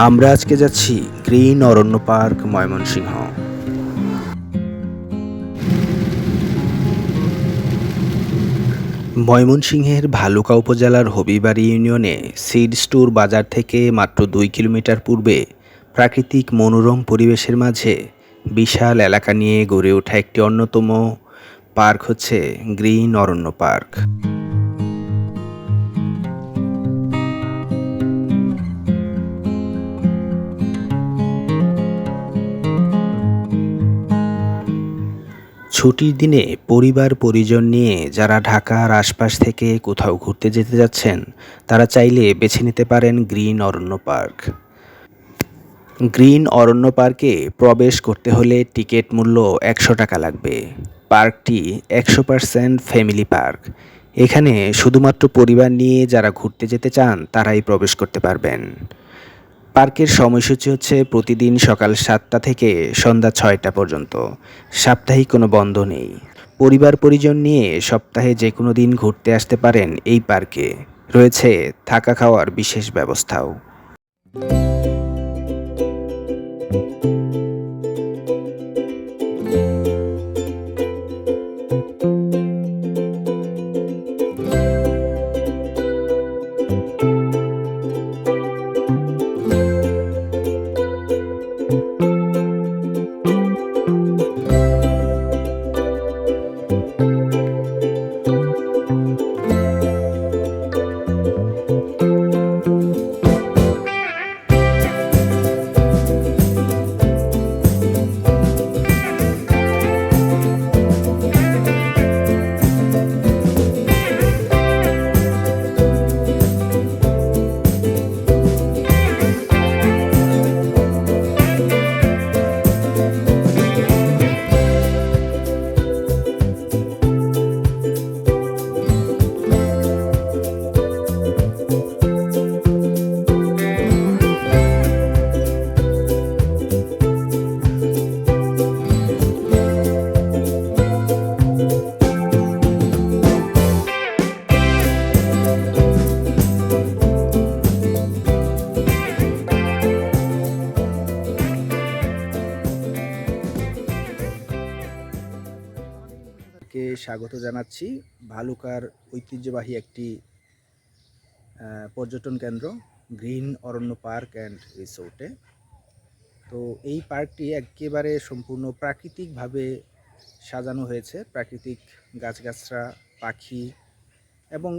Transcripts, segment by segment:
আমরা আজকে যাচ্ছি গ্রিন অরণ্য পার্ক ময়মনসিংহ। ময়মনসিংহের ভালুকা উপজেলার হবিবাড়ি ইউনিয়নে সিড স্টোর বাজার থেকে মাত্র 2 কিলোমিটার পূর্বে প্রাকৃতিক মনোরম পরিবেশের মাঝে বিশাল এলাকা নিয়ে গড়ে ওঠা একটি অন্যতম পার্ক হচ্ছে গ্রিন অরণ্য পার্ক। ছুটির দিনে পরিবার পরিজন নিয়ে যারা ঢাকার আশপাশ থেকে কোথাও ঘুরতে যেতে যাচ্ছেন তারা চাইলে বেছে নিতে পারেন গ্রিন অরণ্য পার্ক। গ্রিন অরণ্য পার্কে প্রবেশ করতে হলে টিকিট মূল্য 100 টাকা লাগবে। পার্কটি 100% ফ্যামিলি পার্ক। এখানে শুধুমাত্র পরিবার নিয়ে যারা ঘুরতে যেতে চান তারাই প্রবেশ করতে পারবেন। পার্কের সময়সূচি হচ্ছে প্রতিদিন সকাল 7টা থেকে সন্ধ্যা 6টা পর্যন্ত। সাপ্তাহিক কোনো বন্ধ নেই। পরিবার পরিজন নিয়ে সপ্তাহে যে কোনো দিন ঘুরতে আসতে পারেন এই পার্কে। রয়েছে থাকা খাওয়ার বিশেষ ব্যবস্থাও। স্বাগত জানাচ্ছি ভালুকার ঐতিহ্যবাহী একটি পর্যটন কেন্দ্র গ্রিন অরণ্য পার্ক অ্যান্ড রিসোর্টে। তো এই পার্কটি একেবারে সম্পূর্ণ প্রাকৃতিকভাবে সাজানো হয়েছে। প্রাকৃতিক গাছগাছরা, পাখি এবং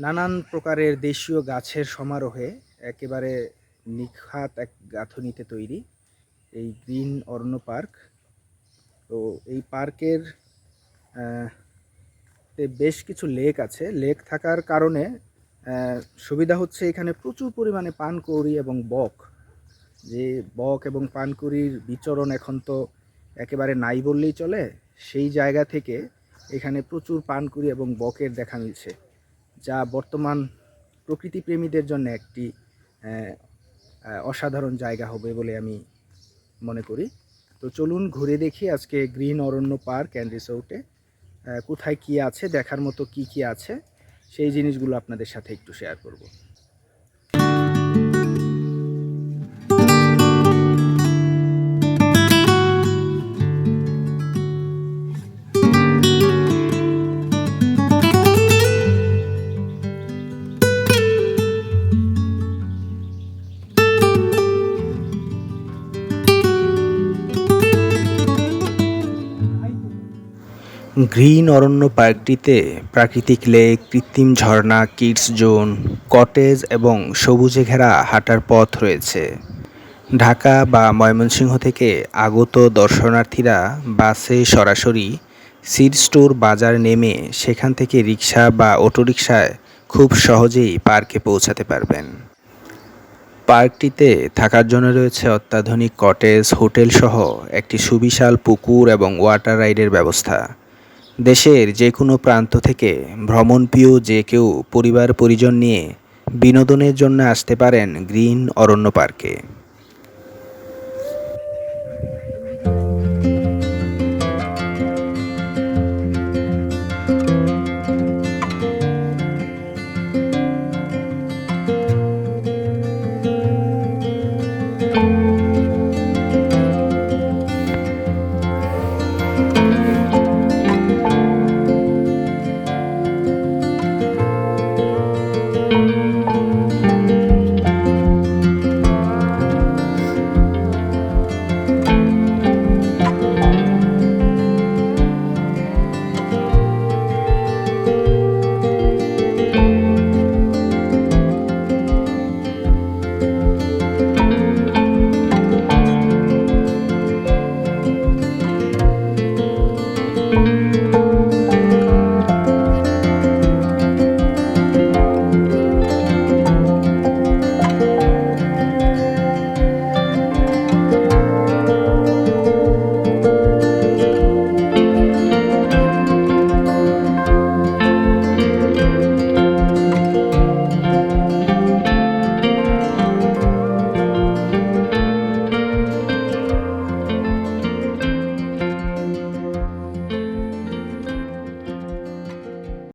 নানান প্রকারের দেশীয় গাছের সমারোহে একেবারে নিখাত এক গাঁথনিতে তৈরি এই গ্রিন অরণ্য পার্ক। তো এই পার্কের বেশ কিছু লেক আছে। লেক থাকার কারণে সুবিধা হচ্ছে এখানে প্রচুর পরিমাণে পানকৌড়ি এবং বক, যে বক এবং পানকৌড়ির বিচরণ এখন তো একেবারে নাই বললেই চলে। সেই জায়গা থেকে এখানে প্রচুর পানকৌড়ি এবং বকের দেখা মিলছে, যা বর্তমান প্রকৃতিপ্রেমীদের জন্য একটি অসাধারণ জায়গা হবে বলে আমি মনে করি। তো চলুন ঘুরে দেখি আজকে গ্রিন অরণ্য পার্ক অ্যান্ড রিসোর্টে কোথায় কি আছে, দেখার মতো কি কি আছে সেই জিনিসগুলো আপনাদের সাথে একটু শেয়ার করব। গ্রিন অরণ্য পার্কটিতে প্রাকৃতিক লেক, কৃত্রিম ঝর্ণা, কিডস জোন, কটেজ এবং সবুজে ঘেরা হাঁটার পথ রয়েছে। ঢাকা বা ময়মনসিংহ থেকে আগত দর্শনার্থীরা বাসে সরাসরি সিড স্টোর বাজার নেমে সেখান থেকে রিক্সা বা অটোরিকশায় খুব সহজেই পার্কে পৌঁছাতে পারবেন। পার্কটিতে থাকার জন্য রয়েছে অত্যাধুনিক কটেজ, হোটেল সহ একটি সুবিশাল পুকুর এবং ওয়াটার রাইডের ব্যবস্থা। দেশের যে কোনো প্রান্ত থেকে ভ্রমণপ্রিয় যে কেউ পরিবার পরিজন নিয়ে বিনোদনের জন্য আসতে পারেন গ্রিন অরণ্য পার্কে।